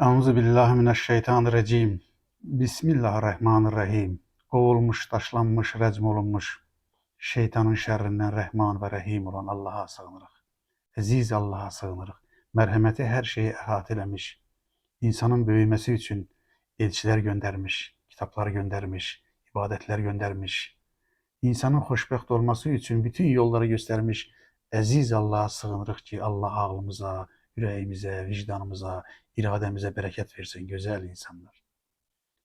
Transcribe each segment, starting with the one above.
Euzubillahimineşşeytanirracim. Bismillahirrahmanirrahim. Kovulmuş, taşlanmış, rəcm olunmuş şeytanın şerrinden Rəhman ve Rahim olan Allah'a sığınırıq. Əziz Allah'a sığınırıq. Mərhəməti hər şeyi əhatə eləmiş. İnsanın böyümesi için elçiler göndermiş, kitaplar göndermiş, ibadetler göndermiş. İnsanın xoşbəxt olması için bütün yolları göstermiş. Əziz Allah'a sığınırıq ki, Allah ağlımıza, yüreğimize, vicdanımıza, irademize bereket versin güzel insanlar.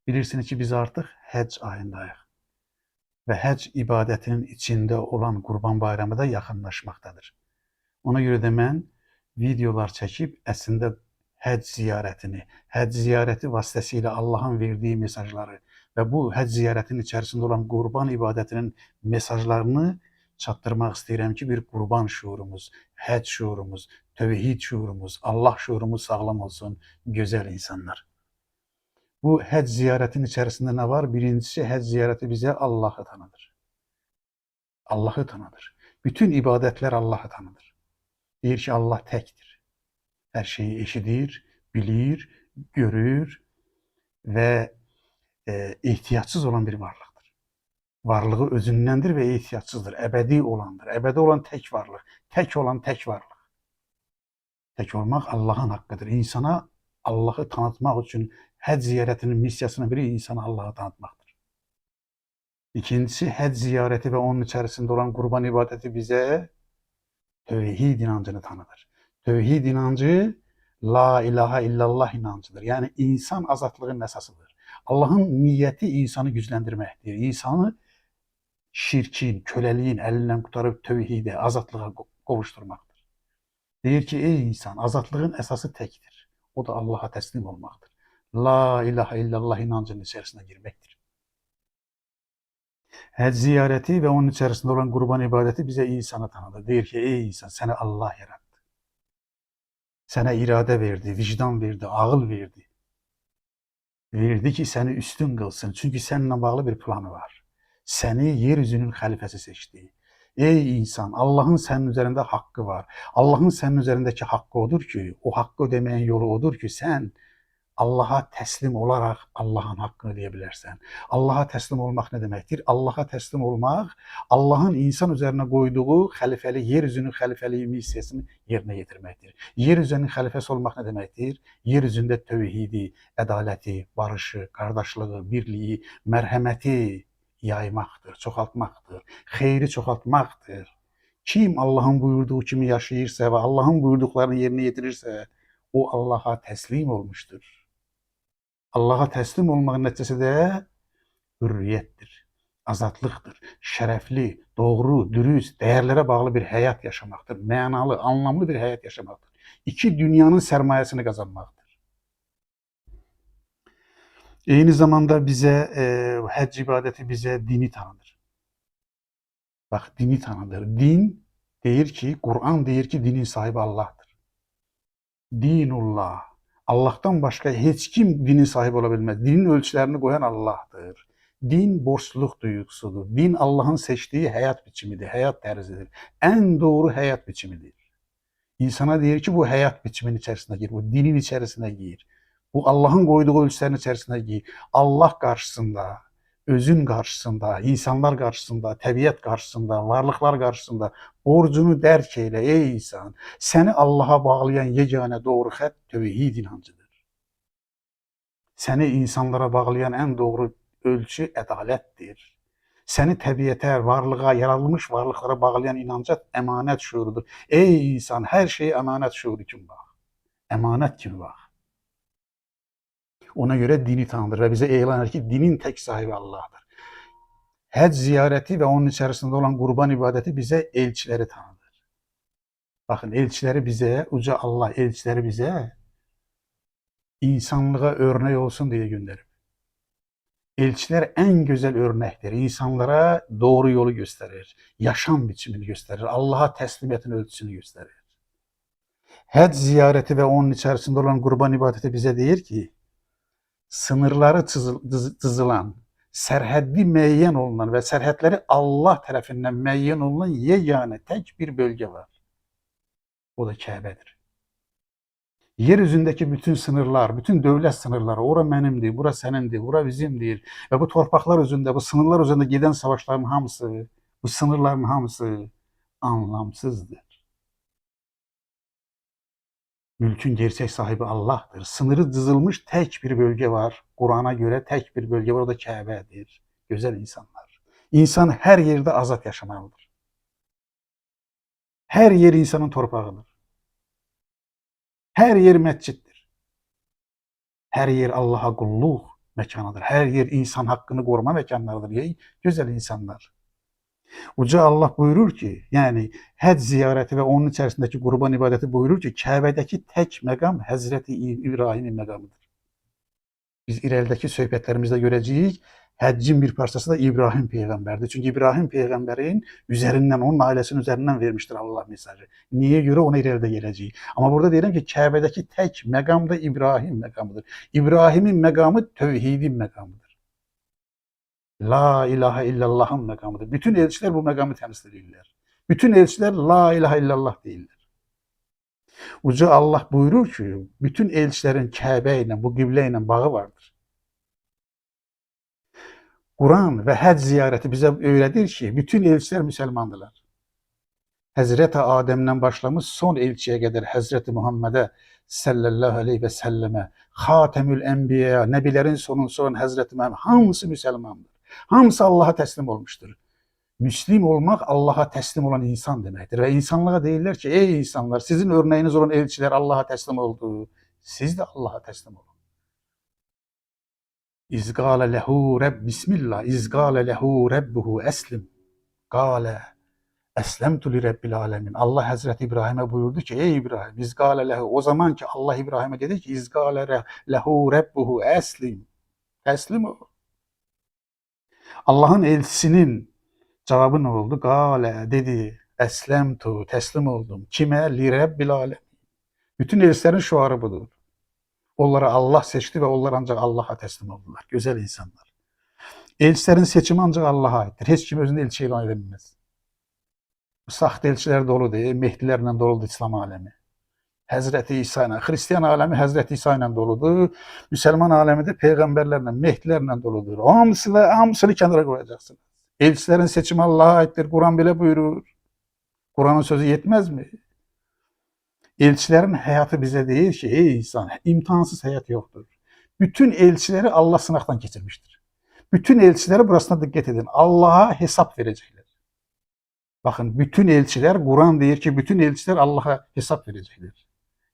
Bilirsiniz ki biz artık Həcc ayındayıq ve Həcc ibadetinin içinde olan Qurban Bayramı da yaxınlaşmaqdadır. Ona göre de mən videolar çekip əslində Həcc ziyarəti vasitəsilə Allah'ın verdiği mesajları ve bu Həcc ziyarətinin içerisinde olan Qurban ibadetinin mesajlarını çatdırmaq istəyirəm ki, bir qurban şuurumuz, Həcc şuurumuz, tövhid şuurumuz, Allah şuurumuz sağlam olsun, güzel insanlar. Bu Həcc ziyarətinin içerisinde ne var? Birincisi, Həcc ziyarəti bize Allah'ı tanıdır. Allah'ı tanıdır. Bütün ibadetler Allah'ı tanıdır. Deyir ki, Allah tektir. Her şeyi eşidir, bilir, görür ve ihtiyaçsız olan bir varlıktır. Varlığı özündendir ve ihtiyaçsızdır. Ebedi olandır. Ebedi olan tek varlık. Tek olan tek varlık. Tek olmak Allah'ın hakkıdır. İnsana Allah'ı tanıtmak için Həcc ziyarətinin misyasının biri insana Allah'ı tanıtmaktır. İkincisi, Həcc ziyareti ve onun içerisinde olan Qurban ibadeti bize tövhid inancını tanıdır. Tövhid inancı La ilahe illallah inancıdır. Yani insan azatlığının esasıdır. Allah'ın niyeti insanı güçlendirmektir. İnsanı şirkin, köleliğin elinden kurtarıp tövhide, azatlığa kavuşturmaktır. Deyir ki, ey insan, azatlığın esası tektir. O da Allah'a teslim olmaktır. La ilahe illallah inancının içerisine girmektir. Həcc ziyareti ve onun içerisinde olan Qurban ibadeti bize insanı tanıdır. Deyir ki, ey insan, seni Allah yarattı. Sana irade verdi, vicdan verdi, ağıl verdi. Verdi ki seni üstün kılsın. Çünkü seninle bağlı bir planı var. Seni yeryüzünün halifesi seçti. Ey insan, Allah'ın senin üzerinde hakkı var. Allah'ın senin üzerindeki hakkı odur ki, o hakkı ödemeyen yolu odur ki sen Allah'a teslim olarak Allah'ın hakkını ödeyebilirsen. Allah'a teslim olmak ne demektir? Allah'a teslim olmak, Allah'ın insan üzerine koyduğu halifeli, yeryüzünün halifeliği misyasını yerine getirmektir. Yeryüzünün halifesi olmak ne demektir? Yeryüzünde tövhidi, adaleti, barışı, kardeşliği, birliği, merhameti yaymaktır, çoxaltmaktır, xeyri çoxaltmaktır. Kim Allah'ın buyurduğu kimi yaşayırsa ve Allah'ın buyurduklarını yerine getirirse, o Allah'a teslim olmuştur. Allah'a teslim olmanın neticesi de hürriyettir, azatlıktır, şerefli, doğru, dürüst, değerlere bağlı bir hayat yaşamaktır, manalı, anlamlı bir hayat yaşamaktır. İki dünyanın sermayesini kazanmaktır. Aynı zamanda bize Həcc ibadeti bize dini tanıdır. Bak, dini tanıdır. Din deyir ki, Kur'an deyir ki dinin sahibi Allah'tır. Dinullah. Allah'tan başka hiç kim dinin sahibi olabilmez. Dinin ölçülerini koyan Allah'tır. Din borçluluk duygusudur. Din Allah'ın seçtiği hayat biçimidir, hayat terzidir. En doğru hayat biçimidir. İnsana deyir ki bu hayat biçiminin içerisine gir, bu dinin içerisine gir. Bu Allah'ın koyduğu ölçülerin içerisine gir. Allah karşısında, özün karşısında, insanlar karşısında, tabiat karşısında, varlıklar karşısında borcunu dərk eyle ey insan. Seni Allah'a bağlayan yegane doğru xət tövhid inancıdır. Seni insanlara bağlayan en doğru ölçü ədalətdir. Seni tabiata, varlığa, yaratılmış varlıklara bağlayan inanca emanet şuurudur. Ey insan, her şey emanet şuuru kimi bak. Emanet kimi bak. Ona göre dini tanıdır ve bize elan eder ki dinin tek sahibi Allah'tır. Həcc ziyareti ve onun içerisinde olan Qurban ibadeti bize elçileri tanıdır. Bakın, elçileri bize, uca Allah elçileri bize insanlığa örnek olsun diye gönderip. Elçiler en güzel örnektir. İnsanlara doğru yolu gösterir. Yaşam biçimini gösterir. Allah'a teslimiyetin ölçüsünü gösterir. Həcc ziyareti ve onun içerisinde olan Qurban ibadeti bize deyir ki, sınırları çizilen, sərhəddi müəyyən olunan ve sərhədləri Allah tarafından müəyyən olunan yegane tek bir bölge var. O da Kəbədir. Yeryüzündeki bütün sınırlar, bütün devlet sınırları, ora mənimdir, bura sənindir, bura bizimdir ve bu torpaqlar üzerinde, bu sınırlar üzerinde giden savaşların hamısı, bu sınırların hamısı anlamsızdır. Mülkün gerçek sahibi Allah'tır. Sınırı dizilmiş tek bir bölge var. Kur'an'a göre tek bir bölge var, o da Kabe'dir. Güzel insanlar. İnsan her yerde azat yaşamalıdır. Her yer insanın torpağıdır. Her yer mescittir. Her yer Allah'a kulluk mekanıdır. Her yer insan hakkını koruma mekanlarıdır. Ey güzel insanlar. Uca Allah buyurur ki, yani həc ziyareti ve onun içerisindeki kurban ibadeti buyurur ki, Kabe'deki tek məqam Hazreti İbrahim'in məqamıdır. Biz irəlidəki söhbətlərimizdə görəcəyik, həccin bir parçası da İbrahim peyğəmbərdir. Çünki İbrahim peyğəmbərin üzərindən, onun ailəsinin üzərindən vermişdir Allah mesajı. Niyə görə ona irəlidə gələcəyik. Amma burada deyirəm ki, Kəbədəki tək məqam da İbrahim məqamıdır. İbrahimin məqamı tövhidin məqamıdır. La ilahe illallah'ın məqamıdır. Bütün elçilər bu məqamı təmsil edirlər. Bütün elçilər la ilahe illallah deyirlər. Uca Allah buyurur ki, bütün elçilerin Kəbə ilə, bu qiblə ilə bağı vardır. Kur'an ve həc ziyareti bize öğretir ki, bütün elçiler Müslümandırlar. Hazreti Adem'den başlamış son elçiye kadar Hazreti Muhammed'e sallallahu aleyhi ve selleme, Hatemül Enbiya, nebilerin sonuncusu olan Hazreti Muhammed, hamısı Müslümandır. Hamısı Allah'a teslim olmuştur. Müslim olmak Allah'a teslim olan insan demektir. Ve insanlığa değiller ki, ey insanlar, sizin örneğiniz olan elçiler Allah'a teslim oldu. Siz de Allah'a teslim olun. İzgâle lehu reb, bismillah, izgâle lehu rebbuhu eslim. Gâle eslemtu li rabbil alemin. Allah Hazreti İbrahim'e buyurdu ki, ey İbrahim, izgâle lehu. O zaman ki Allah İbrahim'e dedi ki, izgâle lehu rebbuhu eslim. Teslim ol. Allah'ın elçisinin cevabı ne oldu? Gâle dedi, eslemtu, teslim oldum. Kime? Li rabbil alemin. Bütün elçilerin şuarı budur. Onları Allah seçti ve onlar ancak Allah'a teslim oldular. Güzel insanlar. Elçilerin seçimi ancak Allah'a aittir. Hiç kim özünü elçi ilan edemez. Saxta elçilər doludur, Mehdilərlə doludur İslam alemi. Həzrəti İsa ilə, Hristiyan alemi Həzrəti İsa ilə doludur. Müsəlman alemi də peyğəmbərlərlə, Mehdilərlə doludur. Hamısını kənara qoyacaqsınız. Elçilərin seçimi Allah'a aittir. Kur'an belə buyurur. Kur'anın sözü yetmez mi? Elçilerin hayatı bize deyir ki, ey insan, imkansız hayat yoktur. Bütün elçileri Allah sınavdan geçirmiştir. Bütün elçileri burasına dikkat edin. Allah'a hesap verecekler. Bakın bütün elçiler, Kur'an deyir ki, bütün elçiler Allah'a hesap verecekler.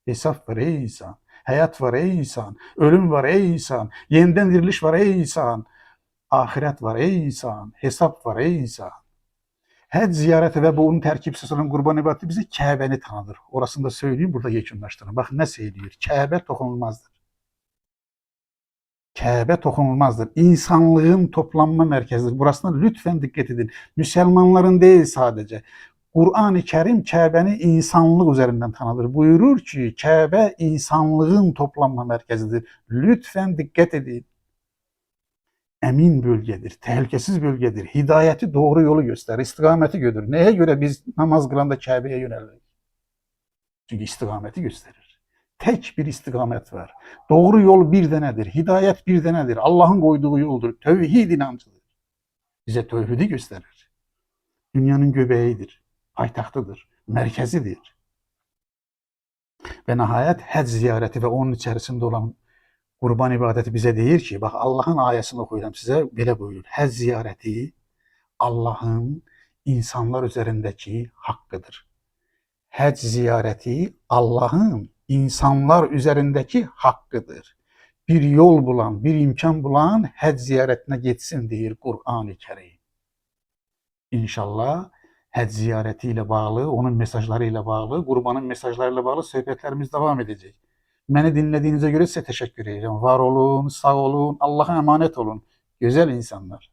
Hesap var ey insan. Hayat var ey insan. Ölüm var ey insan. Yeniden diriliş var ey insan. Ahiret var ey insan. Hesap var ey insan. Həc ziyareti ve bunun terkipsiz olan kurban ibadeti bize Kabe'ni tanıdır. Orasını da söyleyeyim, burada yekunlaştırın. Bakın ne söylüyor? Kabe dokunulmazdır. Kabe dokunulmazdır. İnsanlığın toplanma merkezidir. Burasına lütfen dikkat edin. Müslümanların değil sadece. Kur'an-ı Kerim Kabe'ni insanlık üzerinden tanıdır. Buyurur ki Kabe insanlığın toplanma merkezidir. Lütfen dikkat edin. Emin bölgedir, tehlikesiz bölgedir. Hidayeti, doğru yolu gösterir, istikameti götürür. Neye göre biz namaz kılanda Kabe'ye yönelirik? Çünkü istikameti gösterir. Tek bir istikamet var. Doğru yol bir denedir, hidayet bir denedir. Allah'ın koyduğu yoldur, tevhid inancıdır. Bize tevhidi gösterir. Dünyanın göbeğidir, paytahtıdır, merkezidir. Ve nihayet hac ziyareti ve onun içerisinde olan kurban ibadeti bize deyir ki, bak Allah'ın ayesini okuyacağım size, belə buyurur. Həc ziyareti Allah'ın insanlar üzerindeki hakkıdır. Həc ziyareti Allah'ın insanlar üzerindeki hakkıdır. Bir yol bulan, bir imkan bulan həc ziyaretine geçsin deyir Kur'an-ı Kerim. İnşallah həc ziyaretiyle bağlı, onun mesajlarıyla bağlı, kurbanın mesajlarıyla bağlı söhbətlərimiz devam edecek. Beni dinlediğinize göre size teşekkür ederim. Var olun, sağ olun, Allah'a emanet olun. Güzel insanlar.